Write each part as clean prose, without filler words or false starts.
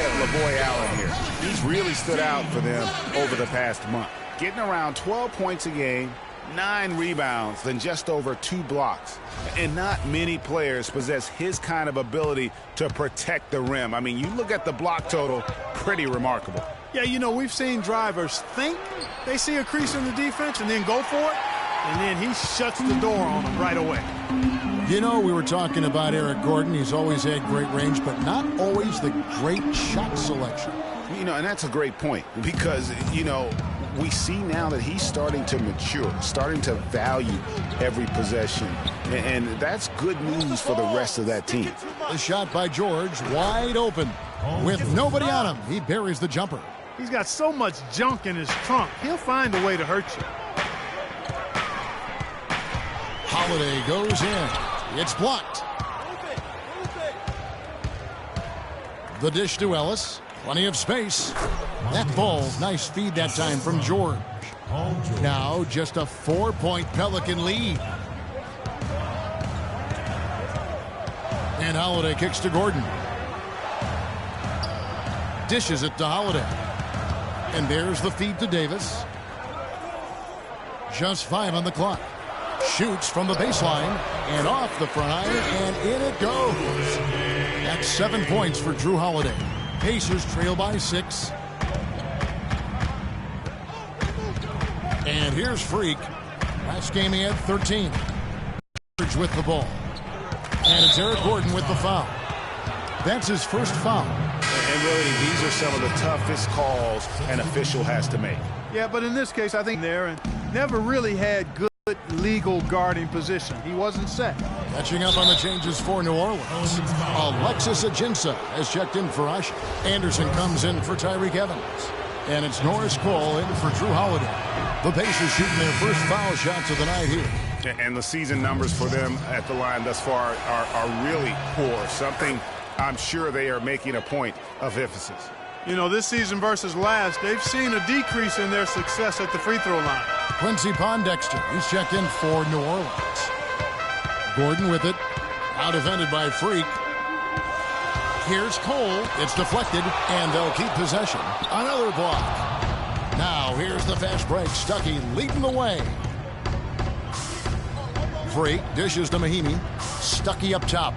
at LaVoy Allen here. He's really stood out for them over the past month. Getting around 12 points a game, 9 rebounds, then just over 2 blocks. And not many players possess his kind of ability to protect the rim. I mean, you look at the block total, pretty remarkable. Yeah, you know, we've seen drivers think they see a crease in the defense and then go for it, and then he shuts the door on them right away. You know, we were talking about Eric Gordon. He's always had great range, but not always the great shot selection. You know, and that's a great point because, you know, we see now that he's starting to mature, starting to value every possession. And that's good news for the rest of that team. The shot by George, wide open. With nobody on him, he buries the jumper. He's got so much junk in his trunk, he'll find a way to hurt you. Holiday goes in. It's blocked. The dish to Ellis. Plenty of space. That ball, nice feed that time from George. Now just a 4-point Pelican lead. And Holiday kicks to Gordon. Dishes it to Holiday. And there's the feed to Davis. Just 5 on the clock. Shoots from the baseline and off the front iron, and in it goes. That's 7 points for Drew Holiday. Pacers trail by 6. And here's Freak. Last game he had 13. With the ball. And it's Eric Gordon with the foul. That's his first foul. And really, these are some of the toughest calls an official has to make. Yeah, but in this case, I think there and never really had good legal guarding position. He wasn't set. Catching up on the changes for New Orleans. Alexis Ajinça has checked in for Usher. Anderson comes in for Tyreek Evans. And it's Norris Cole in for Drew Holiday. The Pacers shooting their first foul shots of the night here. And the season numbers for them at the line thus far are really poor. Something I'm sure they are making a point of emphasis. You know, this season versus last, they've seen a decrease in their success at the free throw line. Quincy Pondexter, he's checked in for New Orleans. Gordon with it. Now defended by Freak. Here's Cole. It's deflected, and they'll keep possession. Another block. Now here's the fast break. Stuckey leading the way. Freak dishes to Mahinmi. Stuckey up top.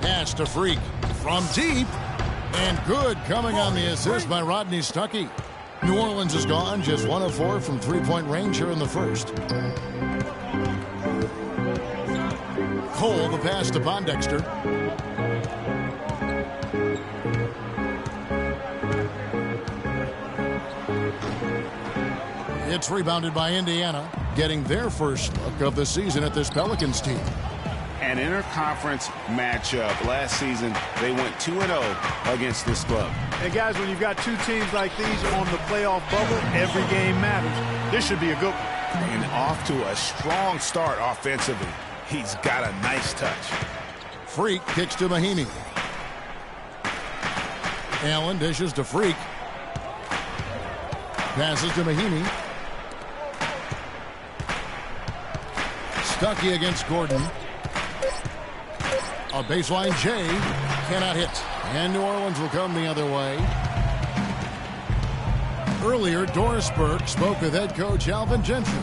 Pass to Freak from deep. And good coming on the assist by Rodney Stuckey. New Orleans is gone, just 1 of 4 from three-point range here in the first. Cole, the pass to Pondexter. It's rebounded by Indiana, getting their first look of the season at this Pelicans team. An interconference matchup. Last season, they went 2-0 against this club. And guys, when you've got two teams like these on the playoff bubble, every game matters. This should be a good one. And off to a strong start offensively. He's got a nice touch. Freak kicks to Mahinmi. Allen dishes to Freak. Passes to Mahinmi. Stuckey against Gordon. A baseline J cannot hit. And New Orleans will come the other way. Earlier, Doris Burke spoke with head coach Alvin Gentry.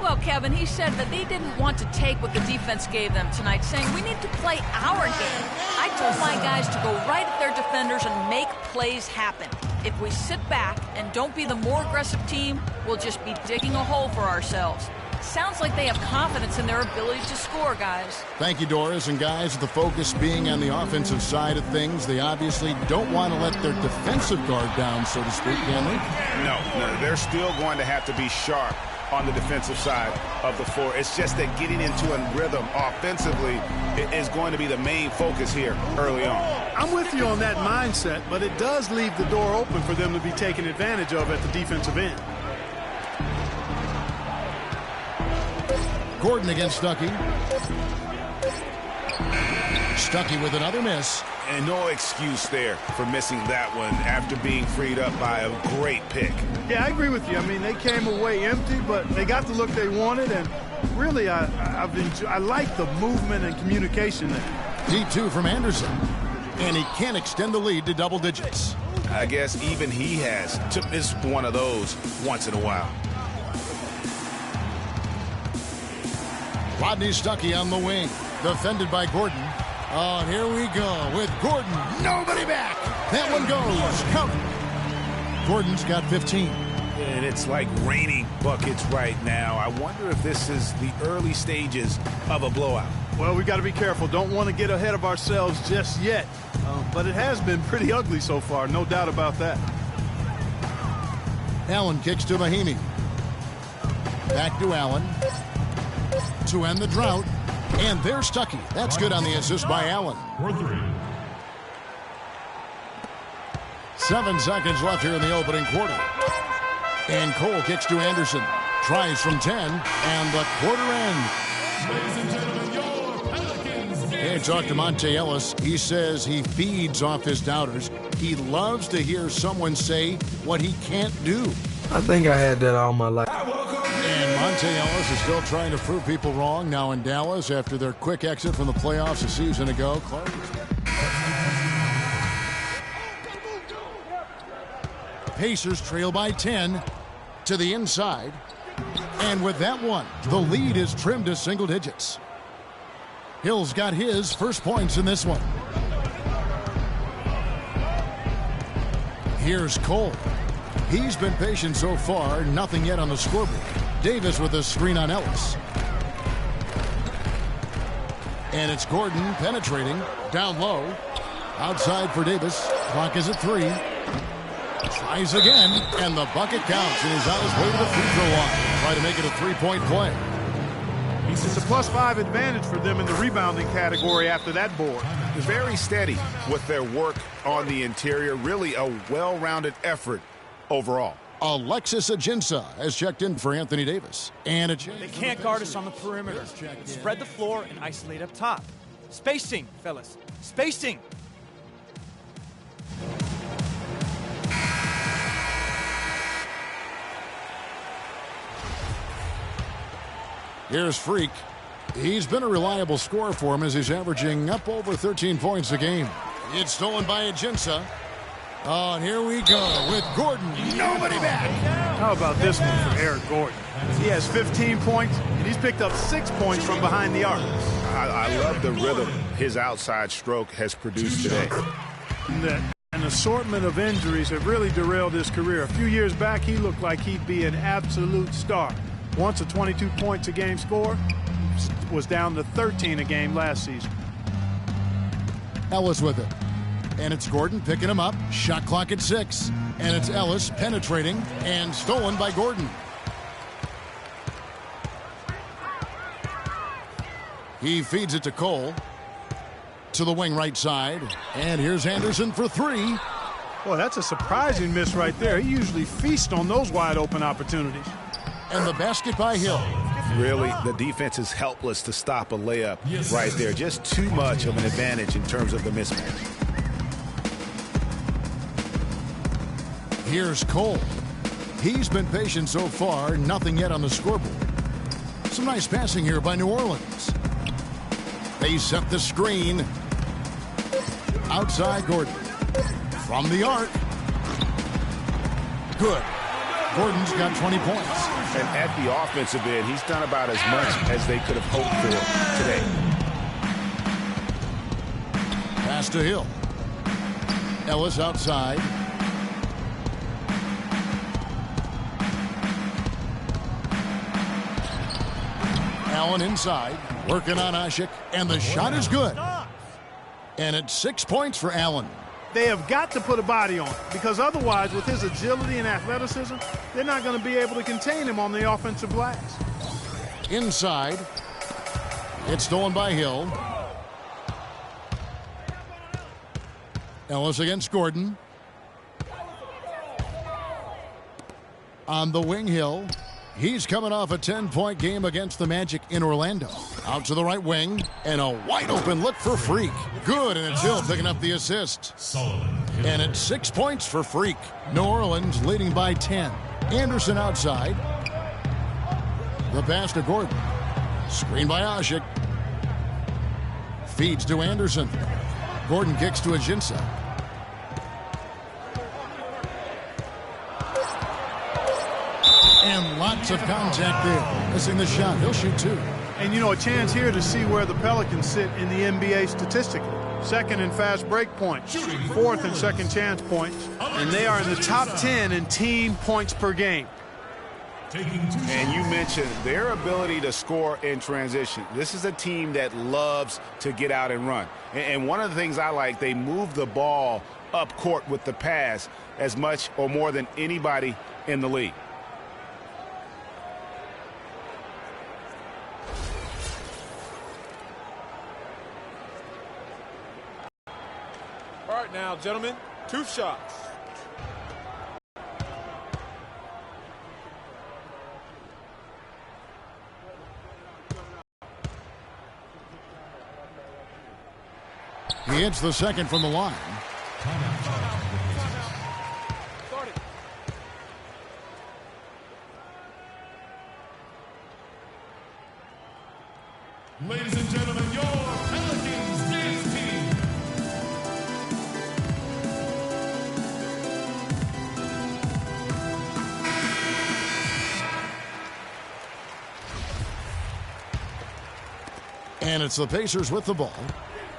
Well, Kevin, he said that they didn't want to take what the defense gave them tonight, saying we need to play our game. I told my guys to go right at their defenders and make plays happen. If we sit back and don't be the more aggressive team, we'll just be digging a hole for ourselves. Sounds like they have confidence in their ability to score, guys. Thank you, Doris. And guys, the focus being on the offensive side of things, they obviously don't want to let their defensive guard down, so to speak, can they? No, they're still going to have to be sharp on the defensive side of the floor. It's just that getting into a rhythm offensively is going to be the main focus here early on. I'm with you on that mindset, but it does leave the door open for them to be taken advantage of at the defensive end. Gordon against Stuckey. Stuckey with another miss. And no excuse there for missing that one after being freed up by a great pick. Yeah, I agree with you. I mean, they came away empty, but they got the look they wanted, and Really, I like the movement and communication there. Deep two from Anderson. And he can't extend the lead to double digits. I guess even he has to miss one of those once in a while. Rodney Stuckey on the wing. Defended by Gordon. Oh, and here we go with Gordon. Nobody back. That one goes. Covered. Gordon's got 15. And it's like raining buckets right now. I wonder if this is the early stages of a blowout. Well, we got to be careful. Don't want to get ahead of ourselves just yet. But it has been pretty ugly so far, no doubt about that. Allen kicks to Mahimi. Back to Allen. To end the drought. And there's Stuckey. That's good on the assist by Allen. 7 seconds left here in the opening quarter. And Cole kicks to Anderson. Tries from 10. And the quarter ends. Ladies and gentlemen, your Pelicans. Hey, talk to Monte Ellis. He says he feeds off his doubters. He loves to hear someone say what he can't do. I think I had that all my life. And Monte Ellis is still trying to prove people wrong now in Dallas after their quick exit from the playoffs a season ago. Pacers trail by 10 to the inside. And with that one, the lead is trimmed to single digits. Hill's got his first points in this one. Here's Cole. He's been patient so far, nothing yet on the scoreboard. Davis with a screen on Ellis. And it's Gordon penetrating, down low. Outside for Davis. Clock is at 3. Tries again, and the bucket counts, and he's on his way to the free throw line. Try to make it a three-point play. It's a +5 advantage for them in the rebounding category after that board. Very steady with their work on the interior. Really a well-rounded effort overall. Alexis Ajinça has checked in for Anthony Davis. And they can't guard us on the perimeter. Spread the floor and isolate up top. Spacing, fellas. Spacing. Here's Freak. He's been a reliable scorer for him as he's averaging up over 13 points a game. It's stolen by Ajinça. Oh, and here we go with Gordon. Nobody back. How about this one for Eric Gordon? He has 15 points, and he's picked up 6 points from behind the arc. I love the rhythm his outside stroke has produced today. An assortment of injuries have really derailed his career. A few years back, he looked like he'd be an absolute star. Once a 22 points a game score, was down to 13 a game last season. Ellis with it. And it's Gordon picking him up. Shot clock at 6. And it's Ellis penetrating and stolen by Gordon. He feeds it to Cole. To the wing right side. And here's Anderson for 3. Boy, that's a surprising miss right there. He usually feasts on those wide open opportunities. And the basket by Hill. Really, the defense is helpless to stop a layup right there. Just too much of an advantage in terms of the mismatch. Here's Cole. He's been patient so far, nothing yet on the scoreboard. Some nice passing here by New Orleans. They set the screen. Outside Gordon. From the arc. Good. Gordon's got 20 points. And at the offensive end, he's done about as much as they could have hoped for today. Pass to Hill. Ellis outside. Allen inside. Working on Ashik. And the shot is good. And it's 6 points for Allen. They have got to put a body on it, because otherwise, with his agility and athleticism, they're not going to be able to contain him on the offensive glass. Inside. It's stolen by Hill. Ellis against Gordon. On the wing, Hill. He's coming off a 10-point game against the Magic in Orlando. Out to the right wing, and a wide-open look for Freak. Good, and it's Hill picking up the assist. And it's 6 points for Freak. New Orleans leading by 10. Anderson outside. The pass to Gordon. Screen by Ajik. Feeds to Anderson. Gordon kicks to Ajinça. And lots of contact there. Missing the shot. He'll shoot 2. And, you know, a chance here to see where the Pelicans sit in the NBA statistically. Second in fast break points, fourth in second chance points, and they are in the top 10 in team points per game. And you mentioned their ability to score in transition. This is a team that loves to get out and run. And one of the things I like, they move the ball up court with the pass as much or more than anybody in the league. All right now, gentlemen, 2 shots. He hits the second from the line. Ladies and gentlemen, your Pelicans dance team. And it's the Pacers with the ball.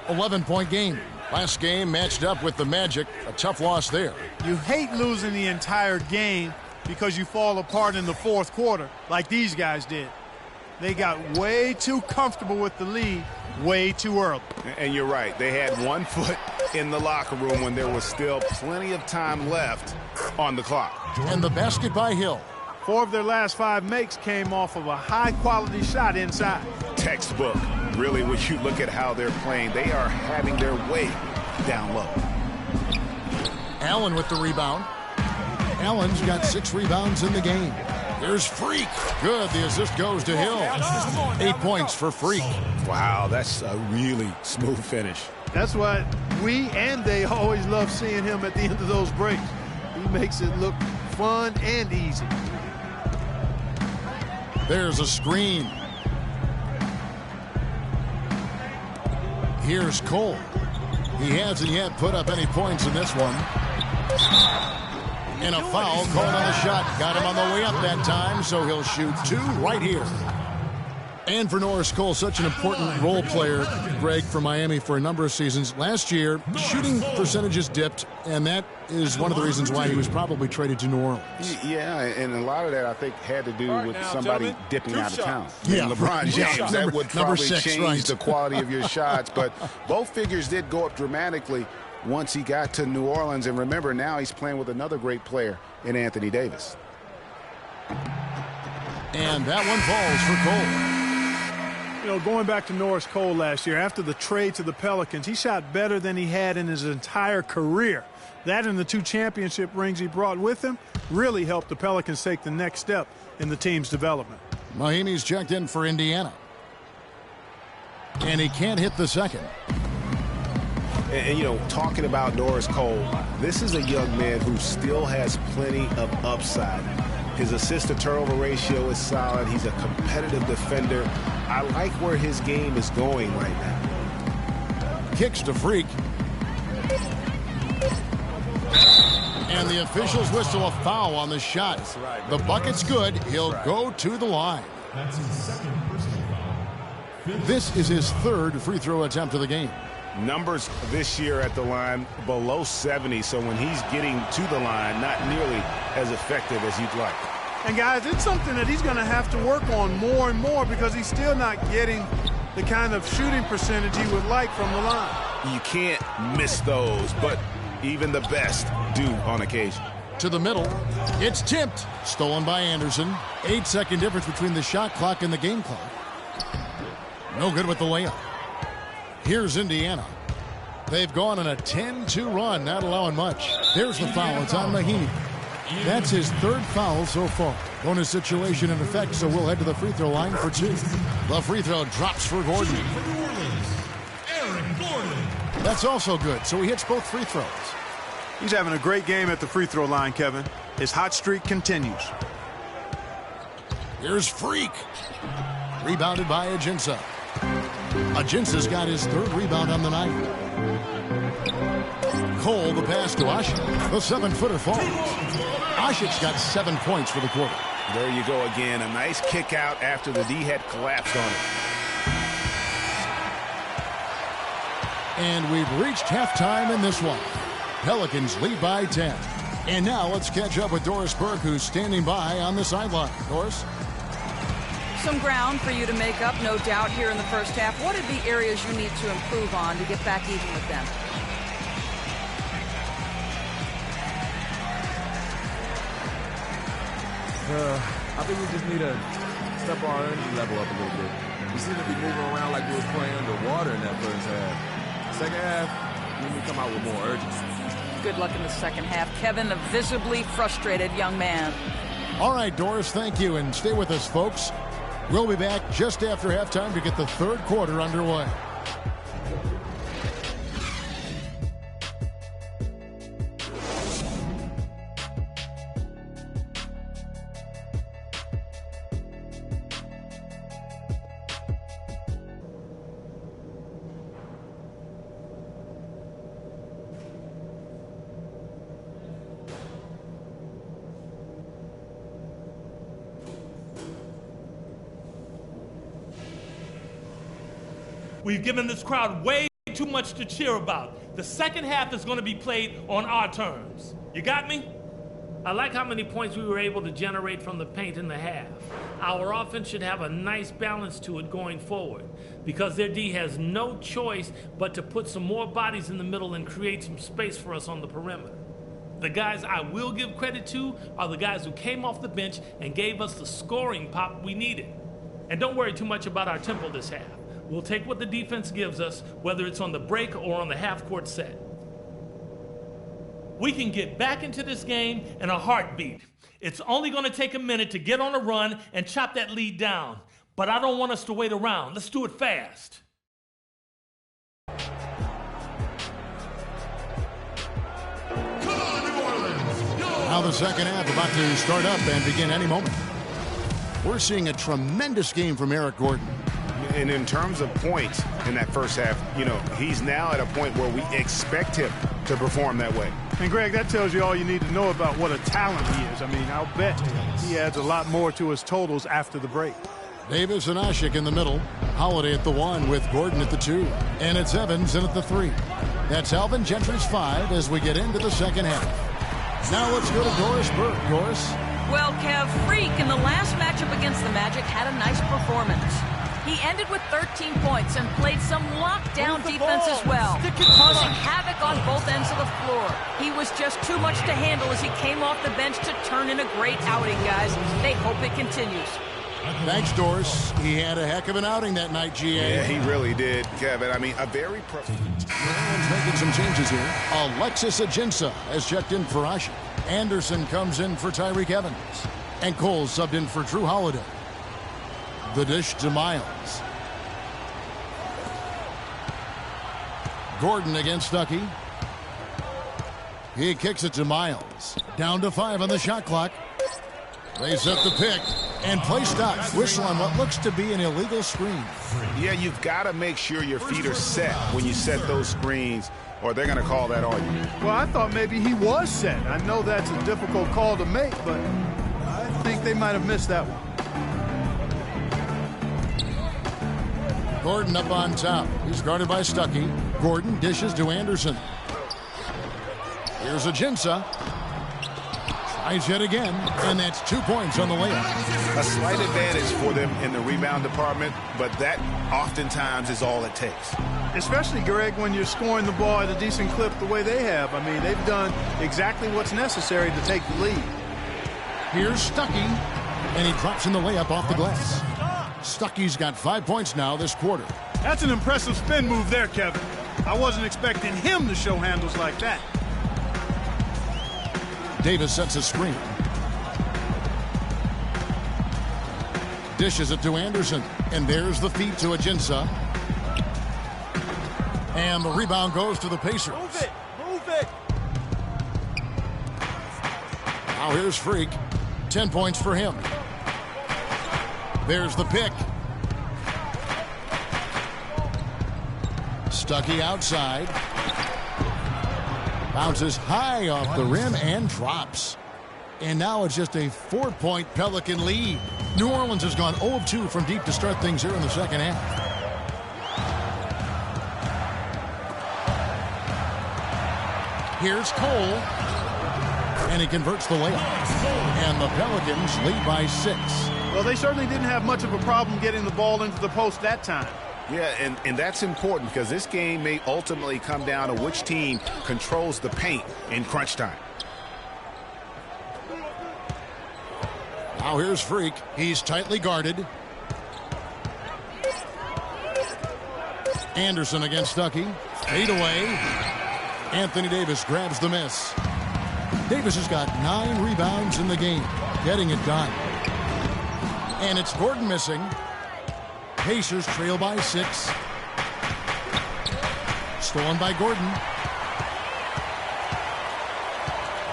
11-point game. Last game matched up with the Magic. A tough loss there. You hate losing the entire game because you fall apart in the fourth quarter like these guys did. They got way too comfortable with the lead way too early. And you're right. They had 1 foot in the locker room when there was still plenty of time left on the clock. And the basket by Hill. 4 of their last 5 makes came off of a high-quality shot inside. Textbook. Really, when you look at how they're playing, they are having their way down low. Allen with the rebound. Allen's got 6 rebounds in the game. Here's Freak. Good. The assist goes to Hill. 8 points for Freak. Wow, that's a really smooth finish. That's why we and they always love seeing him at the end of those breaks. He makes it look fun and easy. There's a screen. Here's Cole. He hasn't yet put up any points in this one. And a foul called on the shot. Got him on the way up that time, so he'll shoot 2 right here. And for Norris Cole, such an important role player, Greg, for Miami for a number of seasons. Last year, shooting percentages dipped, and that is one of the reasons why he was probably traded to New Orleans. Yeah, and a lot of that, I think, had to do with somebody dipping out of town. Yeah, LeBron James, that would probably 6, change right. the quality of your shots. But both figures did go up dramatically once he got to New Orleans. And remember, now he's playing with another great player in Anthony Davis. And that one falls for Cole. You know, going back to Norris Cole last year, after the trade to the Pelicans, he shot better than he had in his entire career. That and the 2 championship rings he brought with him really helped the Pelicans take the next step in the team's development. Mahinmi's checked in for Indiana. And he can't hit the second. And, you know, talking about Norris Cole, this is a young man who still has plenty of upside. His assist-to-turnover ratio is solid. He's a competitive defender. I like where his game is going right now. Kicks to Freak. And the officials whistle a foul on the shot. The bucket's good. He'll go to the line. That's his second personal foul. This is his 3rd free throw attempt of the game. Numbers this year at the line below 70, so when he's getting to the line, not nearly as effective as you'd like. And, guys, it's something that he's going to have to work on more and more because he's still not getting the kind of shooting percentage he would like from the line. You can't miss those, but even the best do on occasion. To the middle. It's tipped. Stolen by Anderson. 8-second difference between the shot clock and the game clock. No good with the layup. Here's Indiana. They've gone on a 10-2 run, not allowing much. There's the foul. It's on Mahinmi. That's his 3rd foul so far. Bonus situation in effect, so we'll head to the free throw line for 2. The free throw drops for Gordon. That's also good, so he hits both free throws. He's having a great game at the free throw line, Kevin. His hot streak continues. Here's Freak. Rebounded by Ajinça. Ajinça's got his 3rd rebound on the night. Cole, the pass to Asik. The 7-footer falls. Asik's got 7 points for the quarter. There you go again. A nice kick out after the D had collapsed on it. And we've reached halftime in this one. Pelicans lead by 10. And now let's catch up with Doris Burke, who's standing by on the sideline. Doris? Some ground for you to make up, no doubt, here in the first half. What are the areas you need to improve on to get back even with them? I think we just need to step our energy level up a little bit. We seem to be moving around like we was playing underwater in that first half. Second half, we need to come out with more urgency. Good luck in the second half. Kevin, a visibly frustrated young man. All right, Doris, thank you. And stay with us, folks. We'll be back just after halftime to get the 3rd quarter underway. We've given this crowd way too much to cheer about. The second half is going to be played on our terms. You got me? I like how many points we were able to generate from the paint in the half. Our offense should have a nice balance to it going forward because their D has no choice but to put some more bodies in the middle and create some space for us on the perimeter. The guys I will give credit to are the guys who came off the bench and gave us the scoring pop we needed. And don't worry too much about our tempo this half. We'll take what the defense gives us, whether it's on the break or on the half-court set. We can get back into this game in a heartbeat. It's only going to take a minute to get on a run and chop that lead down. But I don't want us to wait around. Let's do it fast. Now the second half about to start up and begin any moment. We're seeing a tremendous game from Eric Gordon. And in terms of points in that first half, he's now at a point where we expect him to perform that way. And, Greg, that tells you all you need to know about what a talent he is. I mean, I'll bet he adds a lot more to his totals after the break. Davis and Asik in the middle. Holiday at the 1 with Gordon at the 2. And it's Evans in at the 3. That's Alvin Gentry's 5 as we get into the second half. Now let's go to Doris Burke. Doris? Well, Kev, Freak in the last matchup against the Magic had a nice performance. He ended with 13 points and played some lockdown defense as well, causing havoc on both ends of the floor. He was just too much to handle as he came off the bench to turn in a great outing, guys. They hope it continues. Thanks, Doris. He had a heck of an outing that night, GA. Yeah, he really did, Kevin. I mean, a very... Brown's making some changes here. Alexis Ajinça has checked in for Asik. Anderson comes in for Tyreek Evans. And Cole subbed in for Drew Holiday. The dish to Miles. Gordon against Stuckey. He kicks it to Miles. Down to 5 on the shot clock. They set the pick and play stops. Whistle on what looks to be an illegal screen. Yeah, you've got to make sure your feet are set when you set those screens, or they're going to call that on you. Well, I thought maybe he was set. I know that's a difficult call to make, but I think they might have missed that one. Gordon up on top. He's guarded by Stuckey. Gordon dishes to Anderson. Here's Ajinça. Tries yet again, and that's 2 points on the layup. A slight advantage for them in the rebound department, but that oftentimes is all it takes. Especially, Greg, when you're scoring the ball at a decent clip the way they have. I mean, they've done exactly what's necessary to take the lead. Here's Stuckey, and he drops in the layup off the glass. Stuckey's got 5 points now this quarter. That's an impressive spin move there, Kevin. I wasn't expecting him to show handles like that. Davis sets a screen. Dishes it to Anderson, and there's the feed to Ajinça. And the rebound goes to the Pacers. Move it! Move it! Now here's Freak. 10 points for him. There's the pick. Stuckey outside. Bounces high off the rim and drops. And now it's just a 4-point Pelican lead. New Orleans has gone 0 of 2 from deep to start things here in the second half. Here's Cole. And he converts the layup. And the Pelicans lead by 6. Well, they certainly didn't have much of a problem getting the ball into the post that time. Yeah, and that's important because this game may ultimately come down to which team controls the paint in crunch time. Now here's Freak. He's tightly guarded. Anderson against Stuckey. Fade away. Anthony Davis grabs the miss. Davis has got 9 rebounds in the game. Getting it done. And it's Gordon missing. Pacers trail by 6. Stolen by Gordon.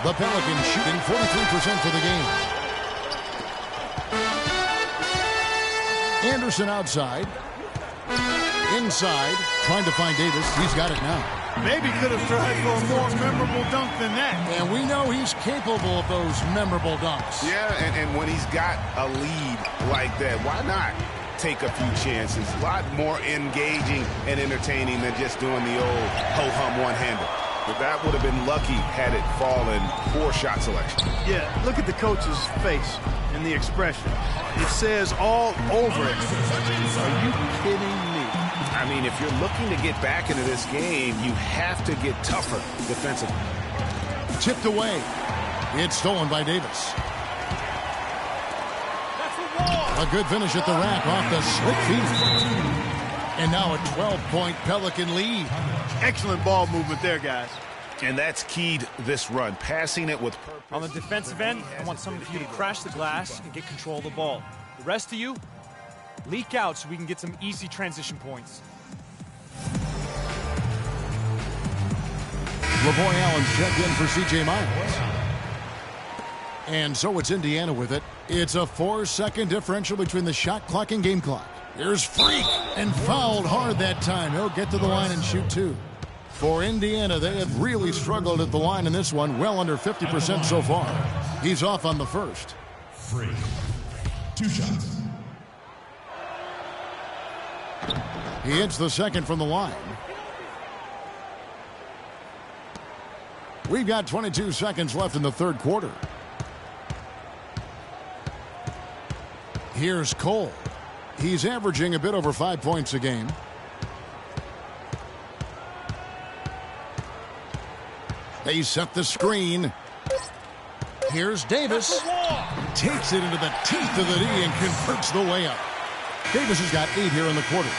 The Pelicans shooting 43% for the game. Anderson outside. Inside. Trying to find Davis. He's got it now. Maybe could have tried for a more memorable dunk than that. And we know he's capable of those memorable dunks. Yeah, and when he's got a lead like that, why not take a few chances? A lot more engaging and entertaining than just doing the old ho-hum one-hander. But that would have been lucky had it fallen. Poor shot selection. Yeah, look at the coach's face and the expression. It says all over it. Are you kidding me? I mean, if you're looking to get back into this game, you have to get tougher defensively. Tipped away. It's stolen by Davis. A good finish at the rack off the slick feet. And now a 12-point Pelican lead. Excellent ball movement there, guys. And that's keyed this run, passing it with purpose. On the defensive end, I want some of you to crash the glass and get control of the ball. The rest of you, leak out so we can get some easy transition points. LaVoy Allen's checked in for C.J. Miles. And so it's Indiana with it. It's a 4-second differential between the shot clock and game clock. Here's Freak, and fouled hard that time. He'll get to the line and shoot 2. For Indiana, they have really struggled at the line in this one, well under 50% so far. He's off on the first. Freak. 2 shots. He hits the second from the line. We've got 22 seconds left in the third quarter. Here's Cole. He's averaging a bit over 5 points a game. They set the screen. Here's Davis. Takes it into the teeth of the D and converts the layup. Davis has got 8 here in the quarter.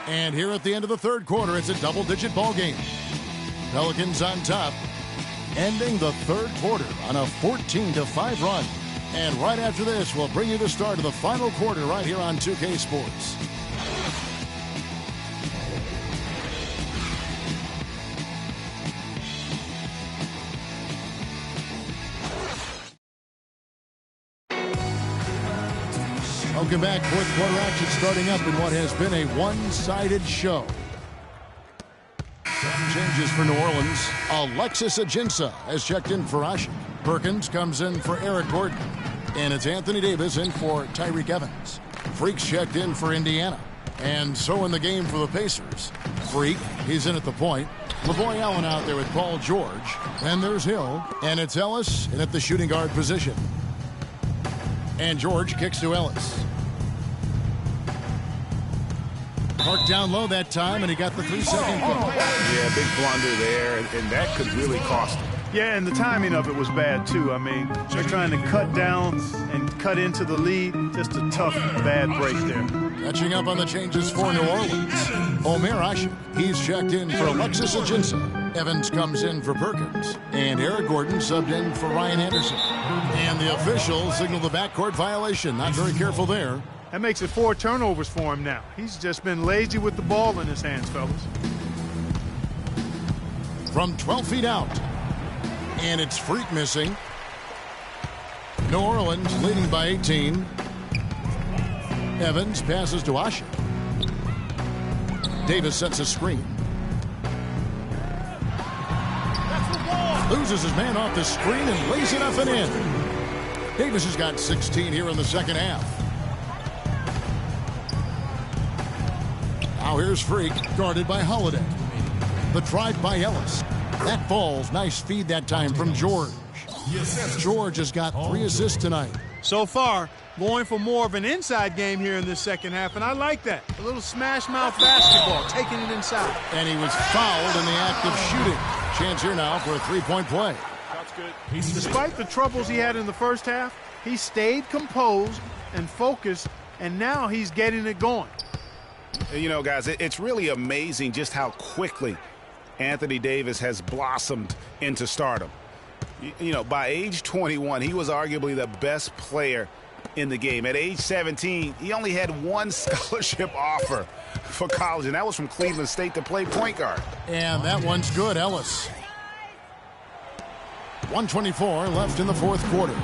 And here at the end of the third quarter, it's a double-digit ball game. Pelicans on top, ending the third quarter on a 14-5 run. And right after this, we'll bring you the start of the final quarter right here on 2K Sports. Welcome back. Fourth quarter action starting up in what has been a one-sided show. Some changes for New Orleans. Alexis Ajinça has checked in for Ashik. Perkins comes in for Eric Gordon. And it's Anthony Davis in for Tyreek Evans. Freak's checked in for Indiana. And so in the game for the Pacers. Freak, he's in at the point. LaVoy Allen out there with Paul George. And there's Hill. And it's Ellis in at the shooting guard position. And George kicks to Ellis. Parked down low that time, and he got the 3-second call. Yeah, big blunder there, and that could really cost him. Yeah, and the timing of it was bad, too. I mean, they're trying to cut down and cut into the lead. Just a tough, bad break there. Catching up on the changes for New Orleans. Omer Ashik, he's checked in for Alexis Ajinça. Evans comes in for Perkins. And Eric Gordon subbed in for Ryan Anderson. And the officials signal the backcourt violation. Not very careful there. That makes it 4 turnovers for him now. He's just been lazy with the ball in his hands, fellas. From 12 feet out. And it's Freak missing. New Orleans leading by 18. Evans passes to Ashik. Davis sets a screen. Loses his man off the screen and lays it up and in. Davis has got 16 here in the second half. Now here's Freak, guarded by Holiday. The drive by Ellis. That falls. Nice feed that time from George. George has got 3 assists tonight. So far, going for more of an inside game here in this second half, and I like that. A little smash mouth basketball, taking it inside. And he was fouled in the act of shooting. Chance here now for a three-point play. That's good. Despite the troubles he had in the first half, he stayed composed and focused, and now he's getting it going. You know, guys, it's really amazing just how quickly Anthony Davis has blossomed into stardom. You know, by age 21, he was arguably the best player in the game. At age 17, he only had 1 scholarship offer for college, and that was from Cleveland State to play point guard. And that one's good, Ellis. 1:24 left in the fourth quarter.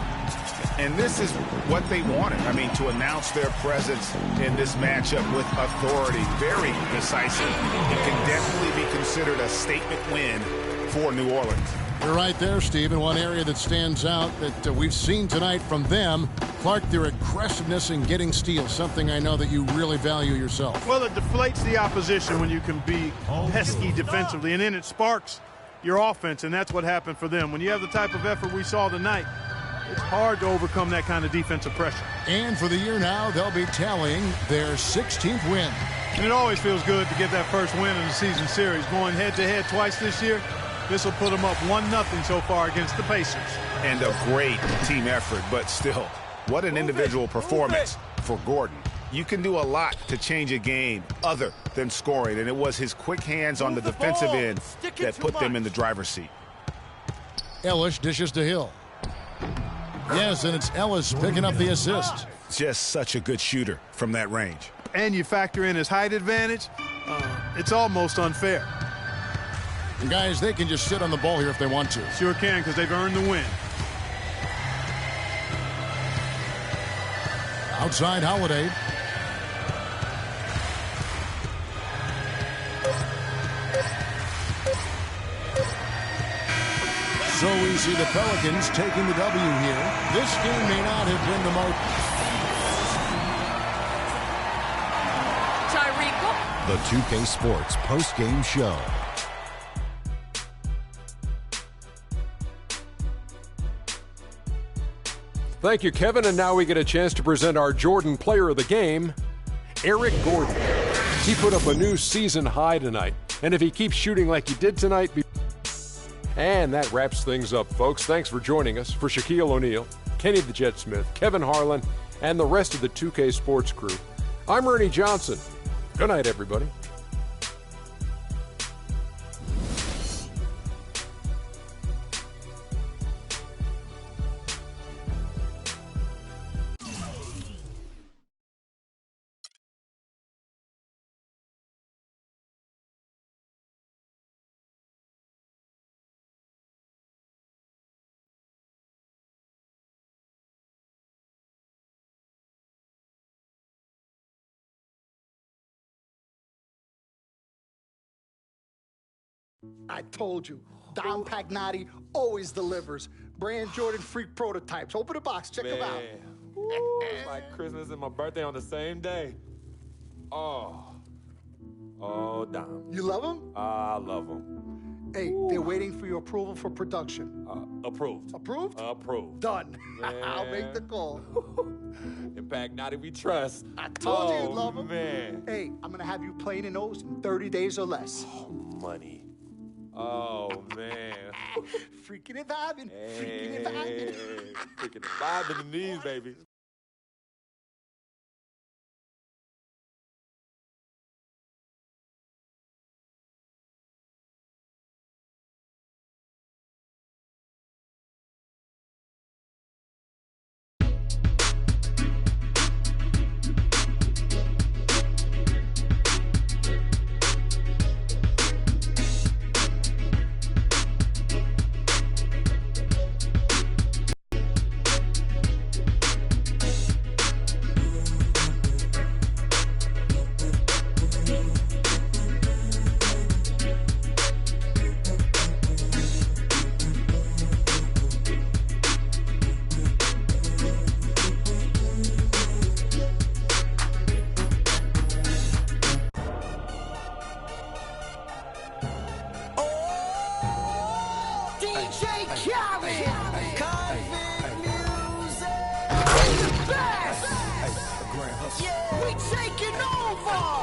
And this is what they wanted. I mean, to announce their presence in this matchup with authority, very decisive. It can definitely be considered a statement win for New Orleans. You're right there, Steve. And one area that stands out that we've seen tonight from them, Clark, their aggressiveness in getting steals, something I know that you really value yourself. Well, it deflates the opposition when you can be pesky defensively, and then it sparks your offense, and that's what happened for them. When you have the type of effort we saw tonight, it's hard to overcome that kind of defensive pressure. And for the year now, they'll be tallying their 16th win. And it always feels good to get that first win in the season series. Going head-to-head twice this year, this will put them up 1-0 so far against the Pacers. And a great team effort, but still, what an individual performance for Gordon. You can do a lot to change a game other than scoring, and it was his quick hands on the defensive end that put them in the driver's seat. Ellis dishes to Hill. Yes, and it's Ellis picking up the assist. Just such a good shooter from that range. And you factor in his height advantage, it's almost unfair. And guys, they can just sit on the ball here if they want to. Sure can, because they've earned the win. Outside Holiday. So we see the Pelicans taking the W here. This game may not have been the most. Tyreek. The 2K Sports post-game show. Thank you, Kevin. And now we get a chance to present our Jordan Player of the Game, Eric Gordon. He put up a new season high tonight. And if he keeps shooting like he did tonight... And that wraps things up, folks. Thanks for joining us. For Shaquille O'Neal, Kenny the Jet Smith, Kevin Harlan, and the rest of the 2K Sports crew, I'm Ernie Johnson. Good night, everybody. I told you, Dom Pagnotti always delivers. Brand Jordan Freak prototypes. Open the box, check them out. Woo, it's like Christmas and my birthday on the same day. Oh, Dom. You love them? I love them. Hey, they're waiting for your approval for production. Approved. Approved? Approved. Done. I'll make the call. In Pagnotti we trust. I told you you'd love them. Man. Hey, I'm going to have you playing in those in 30 days or less. Oh, money. Oh, man. Freaking and vibing. Freaking and vibing. Freaking and vibing in these, baby. on!